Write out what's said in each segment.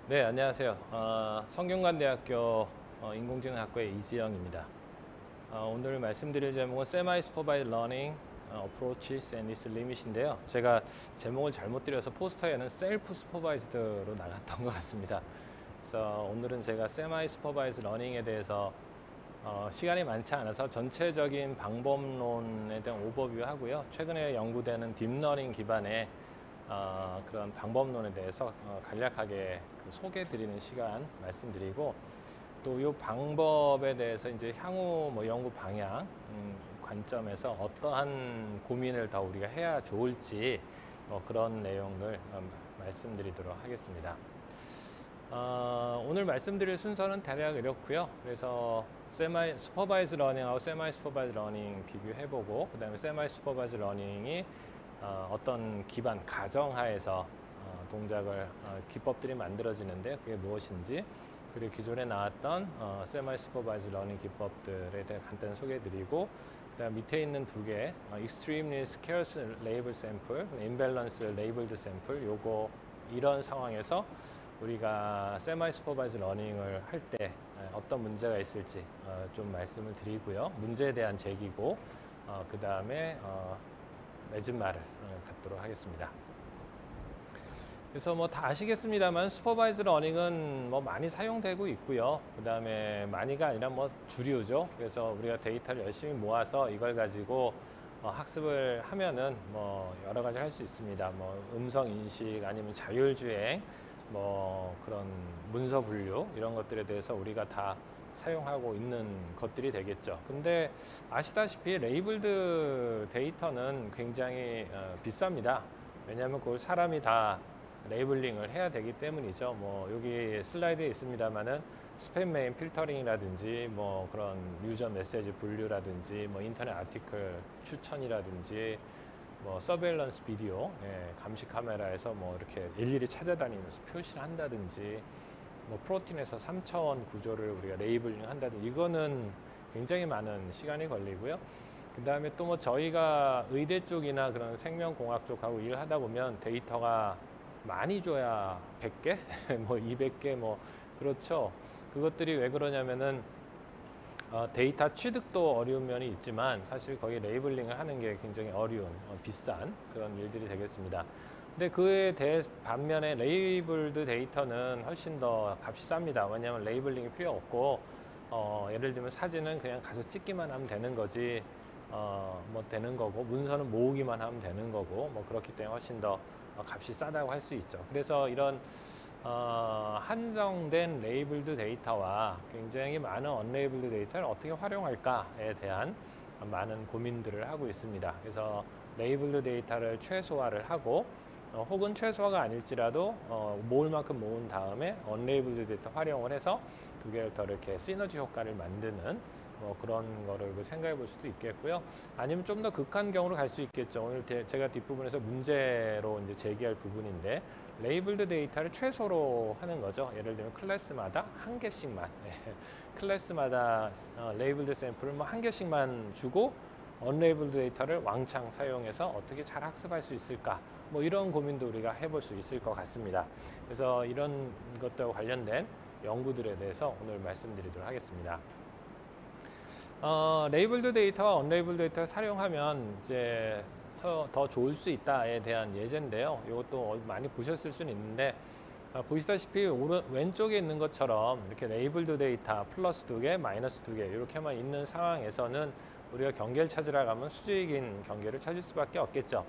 네, 안녕하세요. 성균관대학교 인공지능학과의 이지영입니다. 오늘 말씀드릴 제목은 Semi-Supervised Learning Approaches and its Limit인데요. 제가 제목을 잘못 드려서 포스터에는 Self-Supervised로 나갔던 것 같습니다. 그래서 오늘은 제가 Semi-Supervised Learning에 대해서 시간이 많지 않아서 전체적인 방법론에 대한 오버뷰 하고요. 최근에 연구되는 딥러닝 기반의 그런 방법론에 대해서 간략하게 소개해 드리는 시간 말씀드리고, 또 이 방법에 대해서 이제 향후 연구 방향 관점에서 어떠한 고민을 더 우리가 해야 좋을지 그런 내용을 말씀드리도록 하겠습니다. 오늘 말씀드릴 순서는 대략 이렇고요. 그래서 세마이 슈퍼바이즈 러닝하고 세마이 슈퍼바이즈 러닝 비교해보고, 그 다음에 세마이 슈퍼바이즈 러닝이 어떤 기반 가정하에서 동작을 기법들이 만들어지는데 그게 무엇인지, 그리고 기존에 나왔던 세마이 슈퍼바이즈 러닝 기법들에 대해 간단히 소개해드리고, 그다음 밑에 있는 두 개, extremely scarce label sample, imbalance labeled sample, 요거 이런 상황에서 우리가 세마이 슈퍼바이즈 러닝을 할 때 어떤 문제가 있을지 좀 말씀을 드리고요. 문제에 대한 제기고, 그 다음에 맺은말을 갖도록 하겠습니다. 그래서 다 아시겠습니다만 슈퍼바이즈 러닝은 많이 사용되고 있고요. 그 다음에 많이가 아니라 주류죠. 그래서 우리가 데이터를 열심히 모아서 이걸 가지고 학습을 하면은 여러 가지 할 수 있습니다. 음성 인식 아니면 자율주행, 그런 문서 분류 이런 것들에 대해서 우리가 다 사용하고 있는 것들이 되겠죠. 근데 아시다시피 레이블드 데이터는 굉장히 비쌉니다. 왜냐하면 그걸 사람이 다 레이블링을 해야 되기 때문이죠. 여기 슬라이드에 있습니다만은 스팸 메인 필터링이라든지 그런 유저 메시지 분류라든지 인터넷 아티클 추천이라든지 서베일런스 비디오, 감시 카메라에서 이렇게 일일이 찾아다니면서 표시를 한다든지, 프로틴에서 3차원 구조를 우리가 레이블링 한다든지, 이거는 굉장히 많은 시간이 걸리고요. 그 다음에 또 저희가 의대 쪽이나 그런 생명공학 쪽하고 일을 하다 보면 데이터가 많이 줘야 100개, 200개, 그렇죠. 그것들이 왜 그러냐면은 데이터 취득도 어려운 면이 있지만 사실 거기 레이블링을 하는 게 굉장히 어려운, 비싼 그런 일들이 되겠습니다. 근데 그에 대해 반면에 레이블드 데이터는 훨씬 더 값이 쌉니다. 왜냐하면 레이블링이 필요 없고, 예를 들면 사진은 그냥 가서 찍기만 하면 되는 거지, 되는 거고, 문서는 모으기만 하면 되는 거고, 그렇기 때문에 훨씬 더 값이 싸다고 할 수 있죠. 그래서 이런 한정된 레이블드 데이터와 굉장히 많은 언레이블드 데이터를 어떻게 활용할까에 대한 많은 고민들을 하고 있습니다. 그래서 레이블드 데이터를 최소화를 하고, 혹은 최소화가 아닐지라도 모을 만큼 모은 다음에 언레이블드 데이터 활용을 해서 두 개를 더 이렇게 시너지 효과를 만드는 그런 거를 생각해 볼 수도 있겠고요. 아니면 좀 더 극한 경우로 갈 수 있겠죠. 오늘 제가 뒷부분에서 문제로 이제 제기할 부분인데, 레이블드 데이터를 최소로 하는 거죠. 예를 들면 클래스마다 한 개씩만, 클래스마다 레이블드 샘플을 한 개씩만 주고 언레이블드 데이터를 왕창 사용해서 어떻게 잘 학습할 수 있을까, 이런 고민도 우리가 해볼 수 있을 것 같습니다. 그래서 이런 것들과 관련된 연구들에 대해서 오늘 말씀드리도록 하겠습니다. 레이블드 데이터와 언레이블드 데이터를 활용하면 이제 더 좋을 수 있다에 대한 예제인데요. 이것도 많이 보셨을 수는 있는데, 보시다시피 왼쪽에 있는 것처럼 이렇게 레이블드 데이터 플러스 2개, 마이너스 2개 이렇게만 있는 상황에서는 우리가 경계를 찾으러 가면 수직인 경계를 찾을 수밖에 없겠죠.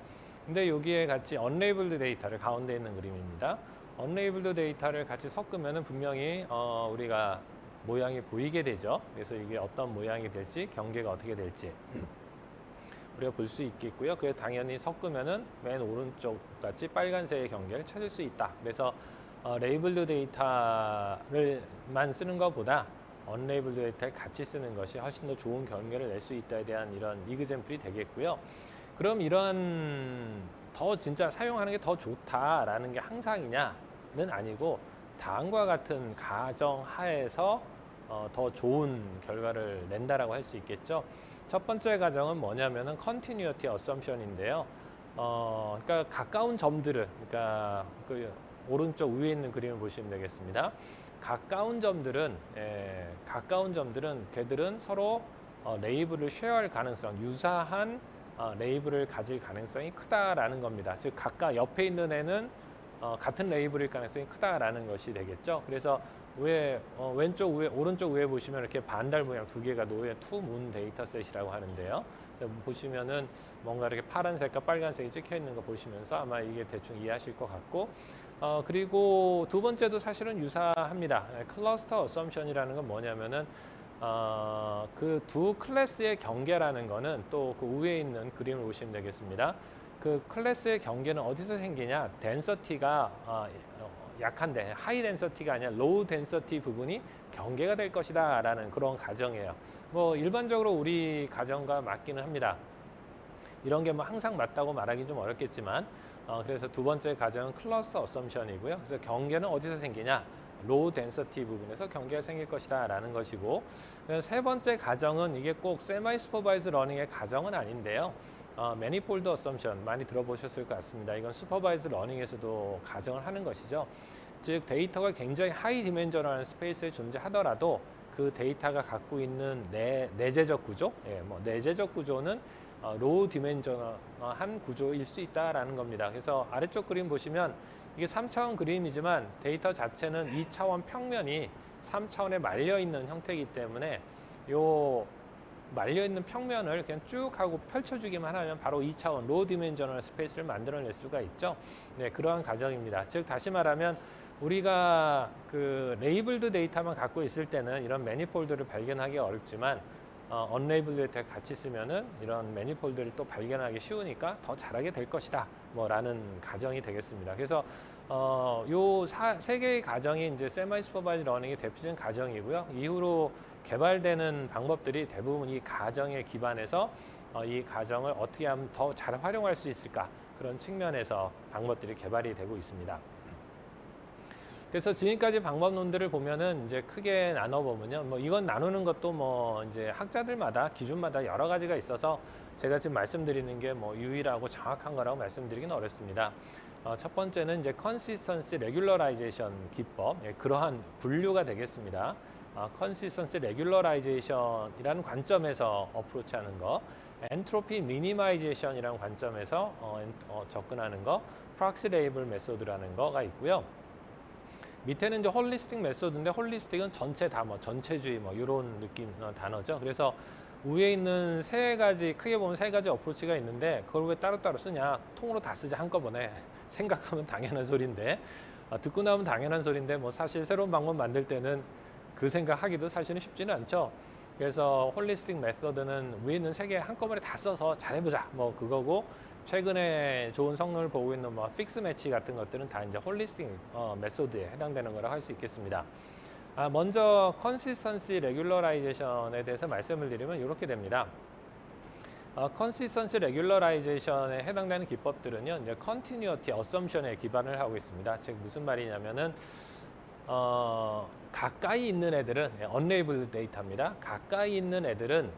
근데 여기에 같이 언레이블드 데이터를, 가운데 있는 그림입니다. 언레이블드 데이터를 같이 섞으면 분명히 우리가 모양이 보이게 되죠. 그래서 이게 어떤 모양이 될지, 경계가 어떻게 될지 우리가 볼 수 있겠고요. 그래서 당연히 섞으면은 맨 오른쪽 같이 빨간색의 경계를 찾을 수 있다. 그래서 레이블드 데이터를만 쓰는 것보다 언레이블드 데이터를 같이 쓰는 것이 훨씬 더 좋은 경계를 낼 수 있다에 대한 이런 이그젠플이 되겠고요. 그럼 이런 더 진짜 사용하는 게 더 좋다라는 게 항상이냐는 아니고, 다음과 같은 가정 하에서 더 좋은 결과를 낸다라고 할 수 있겠죠. 첫 번째 가정은 뭐냐면은 continuity assumption인데요. 그러니까 가까운 점들을, 그러니까 오른쪽 위에 있는 그림을 보시면 되겠습니다. 가까운 점들은 걔들은 서로 레이블을 쉐어할 가능성, 유사한 레이블을 가질 가능성이 크다라는 겁니다. 즉 옆에 있는 애는 같은 레이블일 가능성이 크다라는 것이 되겠죠. 그래서 왼쪽 위에, 오른쪽 위에 보시면 이렇게 반달 모양 두 개가 놓여 투문 데이터셋이라고 하는데요. 보시면은 뭔가 이렇게 파란색과 빨간색이 찍혀 있는 거 보시면서 아마 이게 대충 이해하실 것 같고, 그리고 두 번째도 사실은 유사합니다. 클러스터 어썸션이라는 건 뭐냐면은 그 두 클래스의 경계라는 거는 또 그 위에 있는 그림을 보시면 되겠습니다. 그 클래스의 경계는 어디서 생기냐? 덴서티가 약한데 하이 덴서티가 아니라 로우 덴서티 부분이 경계가 될 것이다 라는 그런 가정이에요. 뭐 일반적으로 우리 가정과 맞기는 합니다. 이런 게 뭐 항상 맞다고 말하기 좀 어렵겠지만 그래서 두 번째 가정은 클러스터 어썸션이고요. 그래서 경계는 어디서 생기냐? 로우 덴서티 부분에서 경계가 생길 것이다 라는 것이고, 세 번째 가정은 이게 꼭 세마이 슈퍼바이즈 러닝의 가정은 아닌데요. 매니폴드 어썸션 많이 들어보셨을 것 같습니다. 이건 슈퍼바이즈 러닝에서도 가정을 하는 것이죠. 즉 데이터가 굉장히 하이 디멘저널한 스페이스에 존재하더라도 그 데이터가 갖고 있는 내재적 구조, 내재적 구조는 로우 디멘저널한 구조일 수 있다라는 겁니다. 그래서 아래쪽 그림 보시면 이게 3차원 그림이지만 데이터 자체는 2차원 평면이 3차원에 말려 있는 형태이기 때문에 요 말려있는 평면을 그냥 쭉 하고 펼쳐주기만 하면 바로 2차원 로우 디멘저널 스페이스를 만들어낼 수가 있죠. 네, 그러한 가정입니다. 즉 다시 말하면 우리가 그 레이블드 데이터만 갖고 있을 때는 이런 매니폴드를 발견하기 어렵지만 언레이블드 데이터를 같이 쓰면은 이런 매니폴드를 또 발견하기 쉬우니까 더 잘하게 될 것이다. 라는 가정이 되겠습니다. 그래서 요 세 개의 가정이 이제 세마이 슈퍼바이즈 러닝의 대표적인 가정이고요. 이후로 개발되는 방법들이 대부분 이 가정에 기반해서 이 가정을 어떻게 하면 더 잘 활용할 수 있을까, 그런 측면에서 방법들이 개발이 되고 있습니다. 그래서 지금까지 방법론들을 보면은 이제 크게 나눠보면요. 뭐 이건 나누는 것도 뭐 이제 학자들마다 기준마다 여러 가지가 있어서 제가 지금 말씀드리는 게 뭐 유일하고 정확한 거라고 말씀드리기는 어렵습니다. 첫 번째는 이제 컨시스턴시 레귤러라이제이션 기법, 그러한 분류가 되겠습니다. 컨시스턴시 레귤러라이제이션이라는 관점에서 어프로치하는 거, 엔트로피 미니마이제이션이라는 관점에서 접근하는 거, 프락시 레이블 메소드라는 거가 있고요. 밑에는 이제 홀리스틱 메소드인데, 홀리스틱은 전체 다 전체주의 이런 느낌 단어죠. 그래서 위에 있는 크게 보면 세 가지 어프로치가 있는데 그걸 왜 따로따로 쓰냐? 통으로 다 쓰자 한꺼번에. 생각하면 당연한 소리인데, 듣고 나면 당연한 소리인데 사실 새로운 방법 만들 때는 그 생각하기도 사실은 쉽지는 않죠. 그래서 홀리스틱 메소드는 위에 있는 세 개 한꺼번에 다 써서 잘해보자 그거고, 최근에 좋은 성능을 보고 있는 픽스 매치 같은 것들은 다 이제 홀리스틱 메소드에 해당되는 거라고 할 수 있겠습니다. 먼저 컨시스턴시 레귤러라이제이션에 대해서 말씀을 드리면 이렇게 됩니다. 컨시스턴시 레귤러라이제이션에 해당되는 기법들은요, 이제 컨티뉴어티 어썸션에 기반을 하고 있습니다. 즉 무슨 말이냐면은 가까이 있는 애들은 언레이블 데이터입니다. 가까이 있는 애들은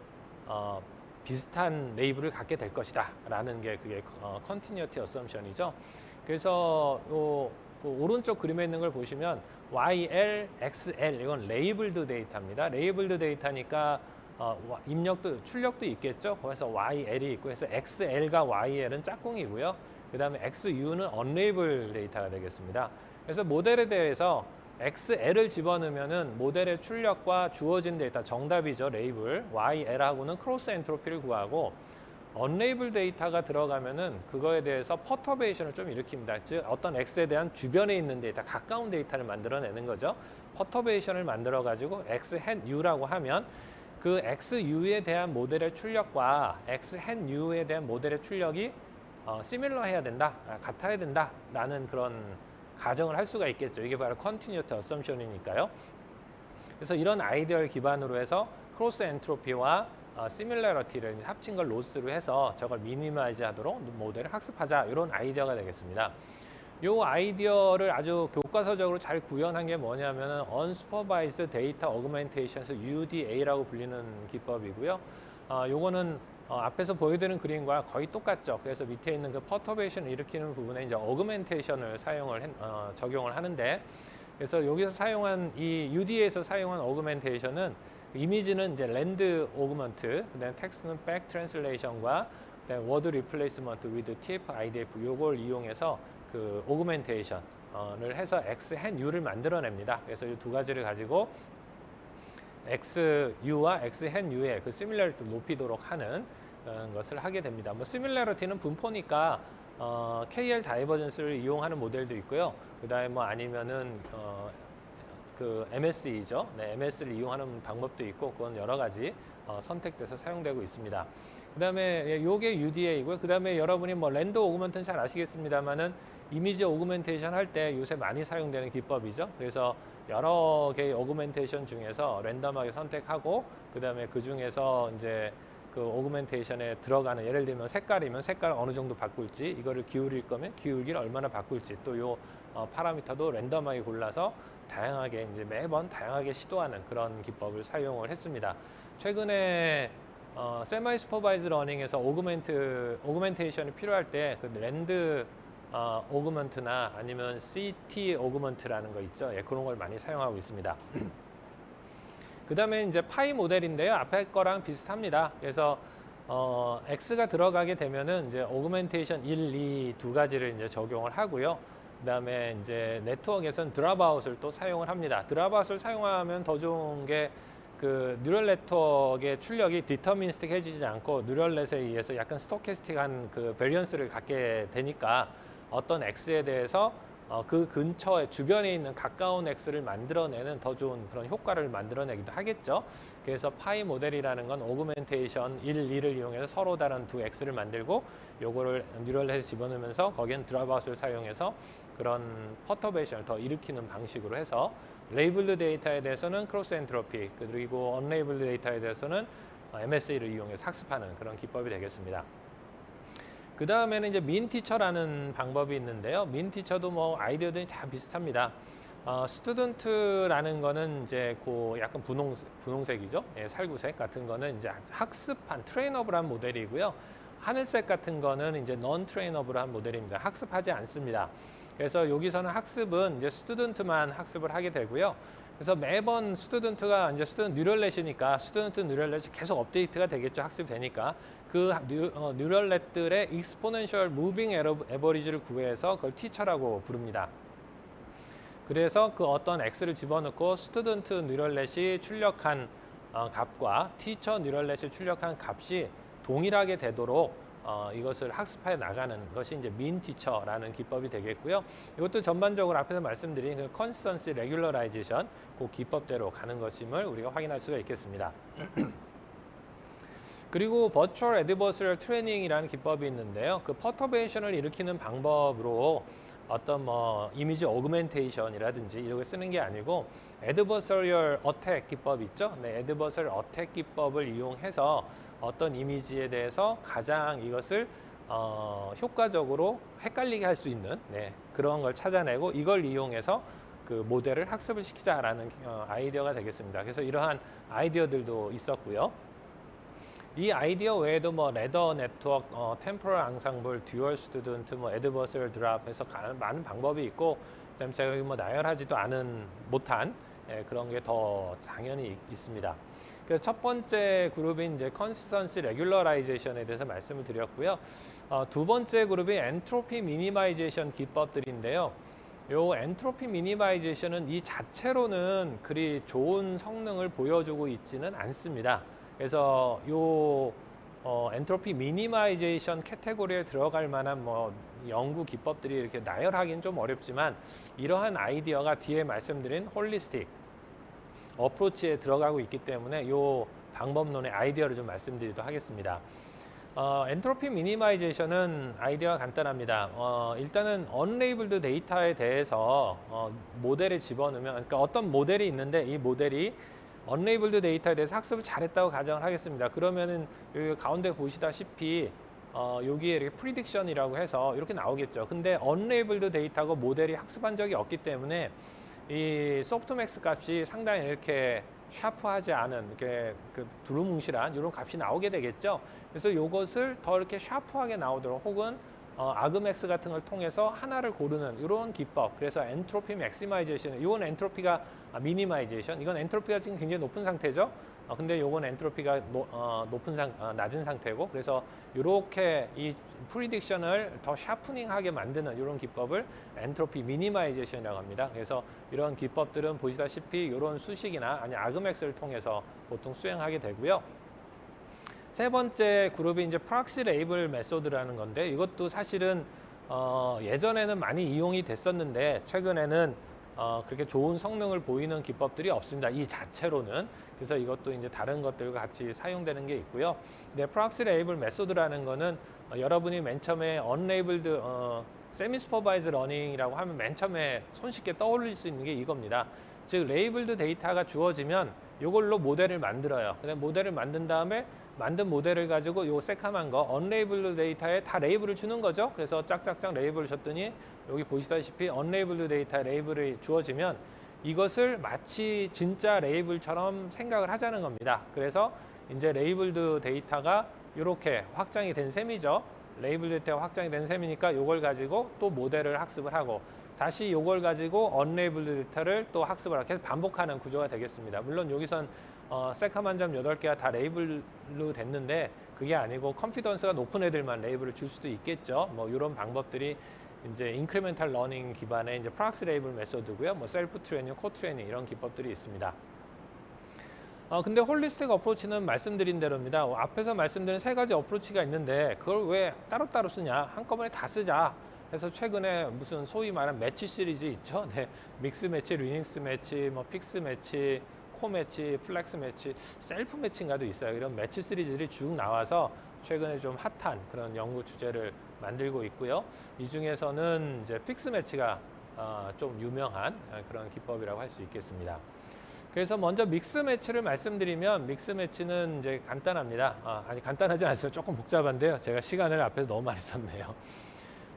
비슷한 레이블을 갖게 될 것이다 라는 게 그게 컨티뉴어티 어썸션이죠. 그래서 오른쪽 그림에 있는 걸 보시면 YL, XL 이건 레이블드 데이터입니다. 레이블드 데이터니까 입력도 출력도 있겠죠. 그래서 YL이 있고 해서 XL과 YL은 짝꿍이고요. 그 다음에 XU는 언레이블 데이터가 되겠습니다. 그래서 모델에 대해서 XL을 집어넣으면은 모델의 출력과 주어진 데이터 정답이죠. 레이블 YL하고는 크로스 엔트로피를 구하고, 언레이블 데이터가 들어가면은 그거에 대해서 퍼터베이션을 좀 일으킵니다. 즉 어떤 X에 대한 주변에 있는 데이터, 가까운 데이터를 만들어내는 거죠. 퍼터베이션을 만들어 가지고 X hat U라고 하면 그 XU에 대한 모델의 출력과 X hat U에 대한 모델의 출력이 시밀러 해야 된다, 같아야 된다 라는 그런 가정을 할 수가 있겠죠. 이게 바로 컨티뉴어티 어썸션이니까요. 그래서 이런 아이디어를 기반으로 해서 크로스 엔트로피와 시밀러리티를 합친 걸 로스로 해서 저걸 미니마이즈 하도록 모델을 학습하자, 이런 아이디어가 되겠습니다. 이 아이디어를 아주 교과서적으로 잘 구현한 게 뭐냐면은 Unsupervised Data Augmentation에서 UDA라고 불리는 기법이고요. 요거는 앞에서 보여드린 그림과 거의 똑같죠. 그래서 밑에 있는 그 퍼터베이션을 일으키는 부분에 이제 어그멘테이션을 적용을 하는데, 그래서 여기서 사용한 이 UDA에서 사용한 어그멘테이션은 이미지는 이제 랜드 오그먼트, 그다음에 텍스트는 백 트랜슬레이션과 그다음에 워드 리플레이스먼트 위드 TF IDF 요걸 이용해서 그 오그멘테이션을 해서 X hen U를 만들어냅니다. 그래서 이 두 가지를 가지고 XU와 Xhen U의 그 시밀러리티를 높이도록 하는 것을 하게 됩니다. 뭐 시밀러리티는 분포니까 KL 다이버전스를 이용하는 모델도 있고요. 그다음에 뭐 아니면은 그 MSE죠. 네, MS를 이용하는 방법도 있고, 그건 여러 가지 선택돼서 사용되고 있습니다. 그다음에 요게 UDA이고요. 그다음에 여러분이 뭐 랜더 오그먼트는 잘 아시겠습니다만은 이미지 오그멘테이션 할 때 요새 많이 사용되는 기법이죠. 그래서 여러 개의 오그멘테이션 중에서 랜덤하게 선택하고, 그다음에 그 중에서 이제 그 오그멘테이션에 들어가는, 예를 들면 색깔이면 색깔 어느 정도 바꿀지, 이거를 기울일 거면 기울기를 얼마나 바꿀지, 또 요 파라미터도 랜덤하게 골라서 다양하게 이제 매번 다양하게 시도하는 그런 기법을 사용을 했습니다. 최근에 세마이 슈퍼바이즈 러닝에서 오그멘테이션이 필요할 때 그 랜드 오그먼트나 아니면 CT 오그먼트라는 거 있죠. 예, 그런 걸 많이 사용하고 있습니다. 그 다음에 이제 파이 모델인데요. 앞에 거랑 비슷합니다. 그래서 X가 들어가게 되면은 이제 오그멘테이션 1, 2 두 가지를 이제 적용을 하고요. 그 다음에 이제 네트워크에서는 드랍아웃을 또 사용을 합니다. 드랍아웃을 사용하면 더 좋은 게 그 뉴럴 네트워크의 출력이 디터미니스틱해지지 않고 뉴럴넷에 의해서 약간 스토캐스틱한 그 베리언스를 갖게 되니까 어떤 X에 대해서 그 근처에 주변에 있는 가까운 X를 만들어내는 더 좋은 그런 효과를 만들어내기도 하겠죠. 그래서 파이 모델이라는 건 오그멘테이션 1, 2를 이용해서 서로 다른 두 X를 만들고 요거를 뉴럴넷에 집어넣으면서 거기엔 드랍아웃을 사용해서 그런 퍼터베이션을 더 일으키는 방식으로 해서 레이블드 데이터에 대해서는 크로스 엔트로피, 그리고 언레이블드 데이터에 대해서는 MSE를 이용해서 학습하는 그런 기법이 되겠습니다. 그 다음에는 이제 민 티처라는 방법이 있는데요. 민 티처도 뭐 아이디어들이 다 비슷합니다. 스튜던트라는 거는 이제 그 약간 분홍색이죠. 예, 살구색 같은 거는 이제 학습한 트레이너블한 모델이고요. 하늘색 같은 거는 이제 넌 트레이너블한 모델입니다. 학습하지 않습니다. 그래서 여기서는 학습은 이제 스튜던트만 학습을 하게 되고요. 그래서 매번 스튜던트가 이제 스튜던트 뉴럴넷이니까 스튜던트 뉴럴넷이 계속 업데이트가 되겠죠. 학습되니까. 그 뉴럴넷들의 익스포넨셜 무빙 에버리지를 구해서 그걸 티처라고 부릅니다. 그래서 그 어떤 X를 집어넣고 스튜던트 뉴럴넷이 출력한 값과 티처 뉴럴넷이 출력한 값이 동일하게 되도록 이것을 학습해 나가는 것이 이제 민 티처라는 기법이 되겠고요. 이것도 전반적으로 앞에서 말씀드린 그 컨시스턴시 레귤러라이제이션 그 기법대로 가는 것임을 우리가 확인할 수가 있겠습니다. 그리고 버추얼 애드버서리얼 트레이닝이라는 기법이 있는데요. 그 퍼터베이션을 일으키는 방법으로 어떤 뭐 이미지 오그멘테이션이라든지 이런 걸 쓰는 게 아니고 애드버서리얼 어택 기법 있죠. 네, 애드버서리얼 어택 기법을 이용해서 어떤 이미지에 대해서 가장 이것을 효과적으로 헷갈리게 할 수 있는 그런 걸 찾아내고 이걸 이용해서 그 모델을 학습을 시키자라는 아이디어가 되겠습니다. 그래서 이러한 아이디어들도 있었고요. 이 아이디어 외에도 뭐 레더 네트워크, 템포럴 앙상블, 듀얼 스튜던트, 뭐 애드버서리얼 드랍 해서 많은 방법이 있고, 그다음에 제가 여기 뭐 나열하지도 못한 그런 게 더 당연히 있습니다. 그래서 첫 번째 그룹인 이제 컨시스턴시 레귤러라이제이션에 대해서 말씀을 드렸고요. 두 번째 그룹이 엔트로피 미니마이제이션 기법들인데요. 요 엔트로피 미니마이제이션은 이 자체로는 그리 좋은 성능을 보여주고 있지는 않습니다. 그래서 요 엔트로피 미니마이제이션 캐테고리에 들어갈 만한 뭐 연구 기법들이 이렇게 나열하기는 좀 어렵지만 이러한 아이디어가 뒤에 말씀드린 홀리스틱 어프로치에 들어가고 있기 때문에 요 방법론의 아이디어를 좀 말씀드리도록 하겠습니다. 엔트로피 미니마이제이션은 아이디어가 간단합니다. 일단은 언레이블드 데이터에 대해서 모델에 집어넣으면, 그러니까 어떤 모델이 있는데 이 모델이 언레이블드 데이터에 대해서 학습을 잘했다고 가정을 하겠습니다. 그러면은 여기 가운데 보시다시피 여기에 이렇게 프리딕션이라고 해서 이렇게 나오겠죠. 근데 언레이블드 데이터고 모델이 학습한 적이 없기 때문에 이 소프트맥스 값이 상당히 이렇게 샤프하지 않은 이렇게 그 두루뭉실한 이런 값이 나오게 되겠죠. 그래서 이것을 더 이렇게 샤프하게 나오도록 혹은 아그맥스 같은 걸 통해서 하나를 고르는 이런 기법. 그래서 엔트로피 맥시마이제이션, 이건 엔트로피가 미니마이제이션, 이건 엔트로피가 지금 굉장히 높은 상태죠. 근데 요건 엔트로피가 낮은 상태고, 그래서 이렇게 이 프리딕션을 더 샤프닝하게 만드는 이런 기법을 엔트로피 미니마이제이션이라고 합니다. 그래서 이런 기법들은 보시다시피 이런 수식이나 아니 아그맥스를 통해서 보통 수행하게 되고요. 세 번째 그룹이 이제 프락시 레이블 메소드라는 건데, 이것도 사실은 예전에는 많이 이용이 됐었는데 최근에는 그렇게 좋은 성능을 보이는 기법들이 없습니다. 이 자체로는. 그래서 이것도 이제 다른 것들과 같이 사용되는 게 있고요. 근데 프락시 레이블 메소드라는 거는 여러분이 맨 처음에 언레이블드 세미 슈퍼바이즈 러닝이라고 하면 맨 처음에 손쉽게 떠올릴 수 있는 게 이겁니다. 즉 레이블드 데이터가 주어지면 이걸로 모델을 만들어요. 근데 모델을 만든 다음에 만든 모델을 가지고 요 새카만 거 언레이블드 데이터에 다 레이블을 주는 거죠. 그래서 짝짝짝 레이블을 줬더니 여기 보시다시피 언레이블드 데이터에 레이블이 주어지면 이것을 마치 진짜 레이블처럼 생각을 하자는 겁니다. 그래서 이제 레이블드 데이터가 이렇게 확장이 된 셈이죠. 레이블드 데이터가 확장이 된 셈이니까 이걸 가지고 또 모델을 학습을 하고 다시 이걸 가지고 언레이블드 데이터를 또 학습을 하고 계속 반복하는 구조가 되겠습니다. 물론 여기선 새카만점 8개가 다 레이블로 됐는데 그게 아니고 컨피던스가 높은 애들만 레이블을 줄 수도 있겠죠. 뭐 이런 방법들이 이제 인크리멘탈 러닝 기반의 이제 프락시 레이블 메소드고요. 뭐 셀프 트레이닝, 코 트레이닝 이런 기법들이 있습니다. 근데 홀리스틱 어프로치는 말씀드린 대로입니다. 앞에서 말씀드린 세 가지 어프로치가 있는데 그걸 왜 따로따로 쓰냐? 한꺼번에 다 쓰자. 그래서 최근에 무슨 소위 말하는 매치 시리즈 있죠. 네, 믹스 매치, 리눅스 매치, 뭐 픽스 매치, 코 매치, 플렉스 매치, 셀프 매치인가도 있어요. 이런 매치 시리즈들이 쭉 나와서 최근에 좀 핫한 그런 연구 주제를 만들고 있고요. 이 중에서는 이제 픽스 매치가 좀 유명한 그런 기법이라고 할 수 있겠습니다. 그래서 먼저 믹스 매치를 말씀드리면 믹스 매치는 이제 간단합니다. 아니 간단하지 않습니다. 조금 복잡한데요. 제가 시간을 앞에서 너무 많이 썼네요.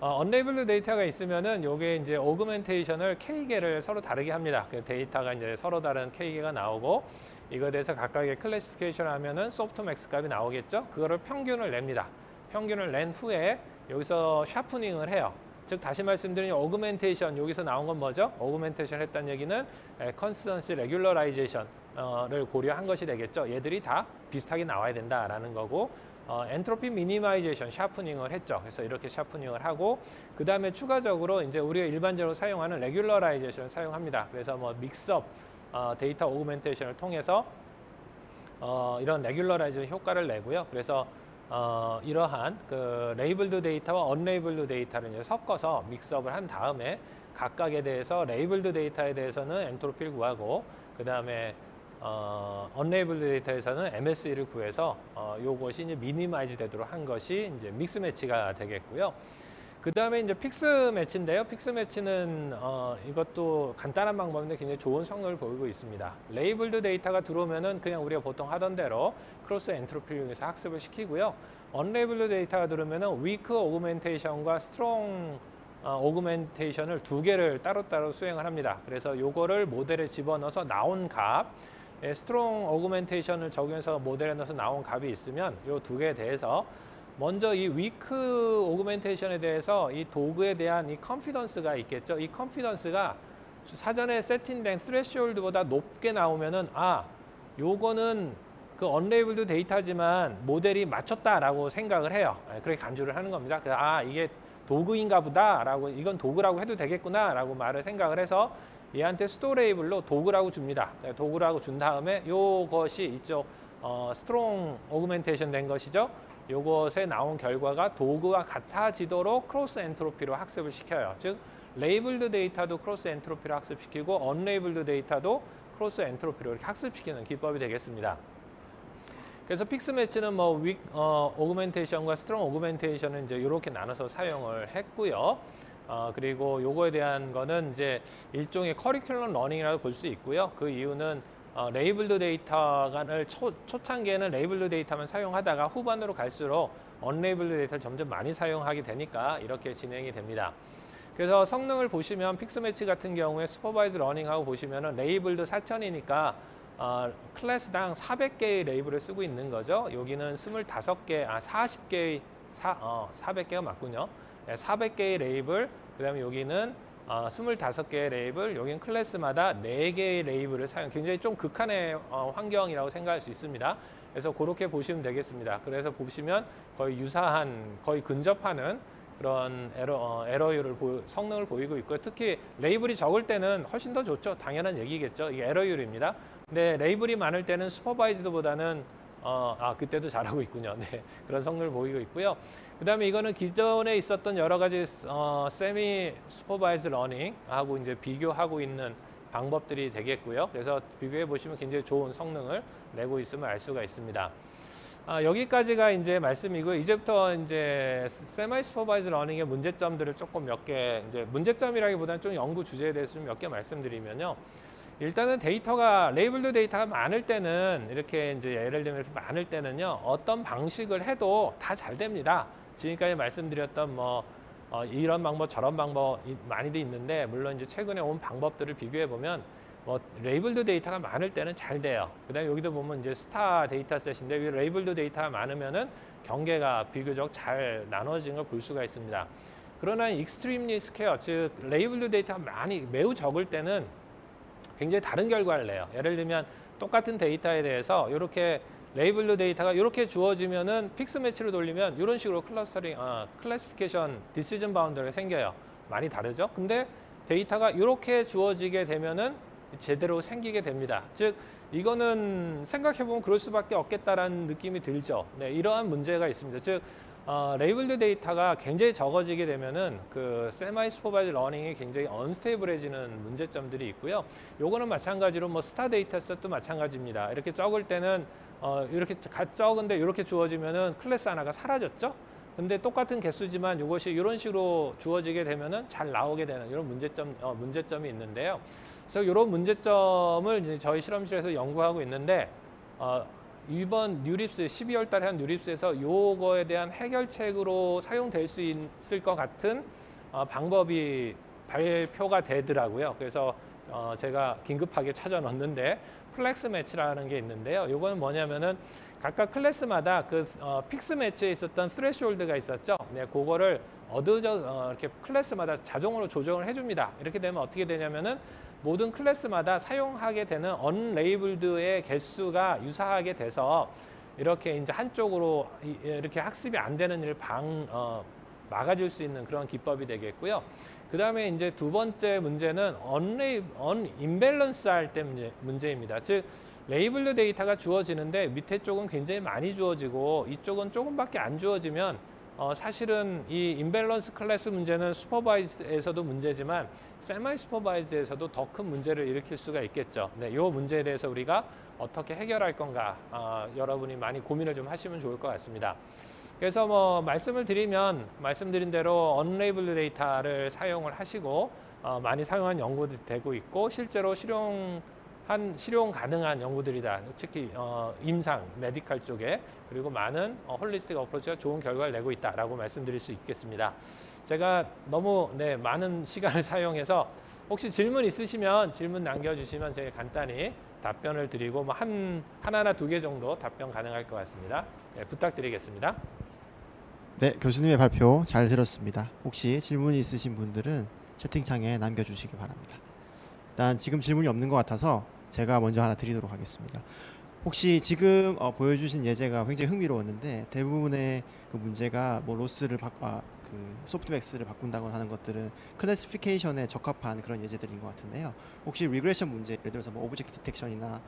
언레이블드 데이터가 있으면은 요게 이제 오그멘테이션을 K개를 서로 다르게 합니다. 그 데이터가 이제 서로 다른 K개가 나오고 이거에 대해서 각각의 클래시피케이션 하면은 소프트맥스 값이 나오겠죠. 그거를 평균을 냅니다. 평균을 낸 후에 여기서 샤프닝을 해요. 즉 다시 말씀드리면 오그멘테이션 여기서 나온 건 뭐죠? 오그멘테이션 했다는 얘기는 컨스턴시 레귤러라이제이션을 고려한 것이 되겠죠. 얘들이 다 비슷하게 나와야 된다라는 거고 엔트로피 미니마이제이션 샤프닝을 했죠. 그래서 이렇게 샤프닝을 하고 그 다음에 추가적으로 이제 우리가 일반적으로 사용하는 레귤러라이제이션을 사용합니다. 그래서 뭐 믹스업 데이터 오그멘테이션을 통해서 이런 레귤러라이제이션 효과를 내고요. 그래서 이러한 그 레이블드 데이터와 언레이블드 데이터를 이제 섞어서 믹스업을 한 다음에 각각에 대해서 레이블드 데이터에 대해서는 엔트로피를 구하고 그 다음에 언레이블드 데이터에서는 MSE를 구해서 요것이 이제 미니마이즈 되도록 한 것이 이제 믹스 매치가 되겠고요. 그 다음에 이제 픽스 매치인데요. 픽스 매치는 이것도 간단한 방법인데 굉장히 좋은 성능을 보이고 있습니다. 레이블드 데이터가 들어오면은 그냥 우리가 보통 하던 대로 크로스 엔트로피를 이용해서 학습을 시키고요. 언레이블드 데이터가 들어오면은 위크 오그멘테이션과 스트롱 오그멘테이션을 두 개를 따로따로 수행을 합니다. 그래서 요거를 모델에 집어넣어서 나온 값, 스트롱 오그멘테이션을 적용해서 모델에 넣어서 나온 값이 있으면 요 두 개에 대해서 먼저 이 위크 오그멘테이션에 대해서 이 도구에 대한 이 컨피던스가 있겠죠. 이 컨피던스가 사전에 세팅된 스레시홀드보다 높게 나오면은 요거는 그 언레이블드 데이터지만 모델이 맞췄다라고 생각을 해요. 그렇게 간주를 하는 겁니다. 이게 도구인가 보다라고 이건 도구라고 해도 되겠구나라고 말을 생각을 해서 얘한테 스토 레이블로 도구라고 줍니다. 도구라고 준 다음에 요것이 이쪽 스트롱 오그멘테이션 된 것이죠. 요것에 나온 결과가 도구와 같아지도록 크로스 엔트로피로 학습을 시켜요. 즉 레이블드 데이터도 크로스 엔트로피로 학습시키고 언레이블드 데이터도 크로스 엔트로피로 이렇게 학습시키는 기법이 되겠습니다. 그래서 픽스 매치는 뭐 오그멘테이션과 스트롱 오그멘테이션은 이제 이렇게 나눠서 사용을 했고요. 그리고 요거에 대한 거는 이제 일종의 커리큘럼 러닝이라고 볼 수 있고요. 그 이유는 레이블드 데이터를 초창기에는 레이블드 데이터만 사용하다가 후반으로 갈수록 언레이블드 데이터를 점점 많이 사용하게 되니까 이렇게 진행이 됩니다. 그래서 성능을 보시면 픽스 매치 같은 경우에 슈퍼바이즈 러닝하고 보시면은 레이블드 4000이니까 클래스당 400개의 레이블을 쓰고 있는 거죠. 여기는 25개, 40개의 400개가 맞군요. 400개의 레이블, 그다음에 여기는 25개의 레이블, 여기는 클래스마다 4개의 레이블을 사용. 굉장히 좀 극한의 환경이라고 생각할 수 있습니다. 그래서 그렇게 보시면 되겠습니다. 그래서 보시면 거의 유사한, 거의 근접하는 그런 에러율을 성능을 보이고 있고요. 특히 레이블이 적을 때는 훨씬 더 좋죠. 당연한 얘기겠죠. 이게 에러율입니다. 근데 레이블이 많을 때는 슈퍼바이즈드보다는 그때도 잘하고 있군요. 네, 그런 성능을 보이고 있고요. 그 다음에 이거는 기존에 있었던 여러 가지 세미 슈퍼바이즈 러닝하고 이제 비교하고 있는 방법들이 되겠고요. 그래서 비교해 보시면 굉장히 좋은 성능을 내고 있음을 알 수가 있습니다. 여기까지가 이제 말씀이고요. 이제부터 이제 세마이 슈퍼바이즈 러닝의 문제점들을 조금 몇 개, 이제 문제점이라기보다는 좀 연구 주제에 대해서 좀 몇 개 말씀드리면요. 일단은 데이터가, 레이블드 데이터가 많을 때는, 이렇게 이제 예를 들면 이렇게 많을 때는요, 어떤 방식을 해도 다 잘 됩니다. 지금까지 말씀드렸던 이런 방법, 저런 방법 많이도 있는데, 물론 이제 최근에 온 방법들을 비교해 보면 레이블드 데이터가 많을 때는 잘 돼요. 그다음에 여기도 보면 이제 스타 데이터셋인데, 이 레이블드 데이터가 많으면은 경계가 비교적 잘 나눠진 걸 볼 수가 있습니다. 그러나 익스트림리 스퀘어, 즉 레이블드 데이터가 매우 적을 때는 굉장히 다른 결과를 내요. 예를 들면 똑같은 데이터에 대해서 이렇게 레이블드 데이터가 이렇게 주어지면은 픽스 매치로 돌리면 이런 식으로 클래시피케이션 디시전 바운더리가 생겨요. 많이 다르죠? 근데 데이터가 이렇게 주어지게 되면은 제대로 생기게 됩니다. 즉 이거는 생각해보면 그럴 수밖에 없겠다라는 느낌이 들죠. 네, 이러한 문제가 있습니다. 즉 레이블드 데이터가 굉장히 적어지게 되면은 그 세마이 슈퍼바이즈 러닝이 굉장히 언스테이블해지는 문제점들이 있고요. 요거는 마찬가지로 스타 데이터셋도 마찬가지입니다. 이렇게 적을 때는 이렇게 적은데 이렇게 주어지면은 클래스 하나가 사라졌죠. 근데 똑같은 개수지만 이것이 이런 식으로 주어지게 되면은 잘 나오게 되는 이런 문제점이 있는데요. 그래서 이런 문제점을 이제 저희 실험실에서 연구하고 있는데 이번 뉴립스 12월 달에 한 뉴립스에서 요거에 대한 해결책으로 사용될 수 있을 것 같은 방법이 발표가 되더라고요. 그래서 제가 긴급하게 찾아 넣었는데 플렉스 매치라는 게 있는데요. 요거는 뭐냐면은 각각 클래스마다 그 픽스 매치에 있었던 스레시홀드가 있었죠. 네, 그거를 이렇게 클래스마다 자동으로 조정을 해줍니다. 이렇게 되면 어떻게 되냐면은 모든 클래스마다 사용하게 되는 언레이블드의 개수가 유사하게 돼서 이렇게 이제 한쪽으로 이렇게 학습이 안 되는 일을 막아줄 수 있는 그런 기법이 되겠고요. 그 다음에 이제 두 번째 문제는 언임밸런스 할 때 문제입니다. 즉 레이블드 데이터가 주어지는데 밑에 쪽은 굉장히 많이 주어지고 이쪽은 조금밖에 안 주어지면 사실은 이 임밸런스 클래스 문제는 슈퍼바이즈에서도 문제지만 세마이 슈퍼바이즈에서도 더 큰 문제를 일으킬 수가 있겠죠. 네, 이 문제에 대해서 우리가 어떻게 해결할 건가 여러분이 많이 고민을 좀 하시면 좋을 것 같습니다. 그래서 말씀드린 대로 언레이블드 데이터를 사용을 하시고 많이 사용한 연구도 되고 있고 실제로 실용 가능한 연구들이다. 특히 임상, 메디컬 쪽에 그리고 많은 홀리스틱 어프로치가 좋은 결과를 내고 있다라고 말씀드릴 수 있겠습니다. 제가 너무 많은 시간을 사용해서 혹시 질문 있으시면 질문 남겨주시면 제가 간단히 답변을 드리고 하나나 두 개 정도 답변 가능할 것 같습니다. 네, 부탁드리겠습니다. 네, 교수님의 발표 잘 들었습니다. 혹시 질문이 있으신 분들은 채팅창에 남겨주시기 바랍니다. 일단 지금 질문이 없는 것 같아서 제가 먼저 하나 드리도록 하겠습니다. 혹시 지금 보여주신 예제가 굉장히 흥미로웠는데 대부분의 그 문제가 로스를 소프트맥스를 바꾼다거나 하는 것들은 클래시피케이션에 적합한 그런 예제들인 것 같은데요. 혹시 리그레션 문제, 예를 들어서 오브젝트 디텍션이나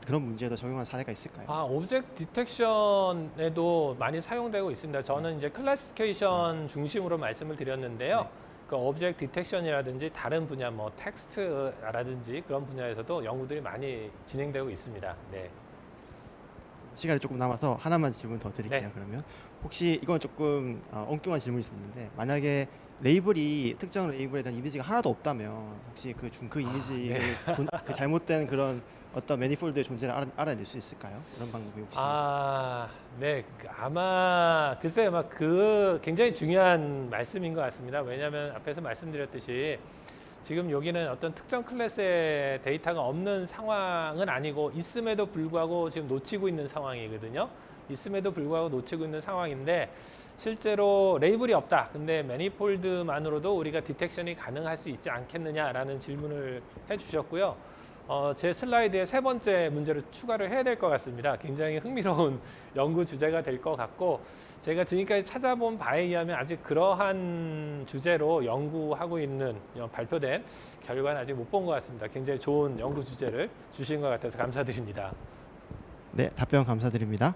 그런 문제에도 적용한 사례가 있을까요? 오브젝트 디텍션에도 많이 사용되고 있습니다. 저는 이제 클래시피케이션 중심으로 말씀을 드렸는데요. 네. 그 오브젝트 디텍션이라든지 다른 분야 텍스트라든지 그런 분야에서도 연구들이 많이 진행되고 있습니다. 네. 시간이 조금 남아서 하나만 질문 더 드릴게요. 네. 그러면 혹시 이건 조금 엉뚱한 질문이 있었는데 만약에 특정 레이블에 대한 이미지가 하나도 없다면 혹시 그 이미지의 그 잘못된 그런 어떤 매니폴드의 존재를 알아낼 수 있을까요? 그런 방법이 혹시? 네. 아마 글쎄요, 굉장히 중요한 말씀인 것 같습니다. 왜냐하면 앞에서 말씀드렸듯이 지금 여기는 어떤 특정 클래스의 데이터가 없는 상황은 아니고 있음에도 불구하고 지금 놓치고 있는 상황이거든요. 있음에도 불구하고 놓치고 있는 상황인데 실제로 레이블이 없다. 근데 매니폴드만으로도 우리가 디텍션이 가능할 수 있지 않겠느냐라는 질문을 해주셨고요. 제 슬라이드에 세 번째 문제를 추가를 해야 될 것 같습니다. 굉장히 흥미로운 연구 주제가 될 것 같고 제가 지금까지 찾아본 바에 의하면 아직 그러한 주제로 연구하고 있는 발표된 결과는 아직 못 본 것 같습니다. 굉장히 좋은 연구 주제를 주신 것 같아서 감사드립니다. 네, 답변 감사드립니다.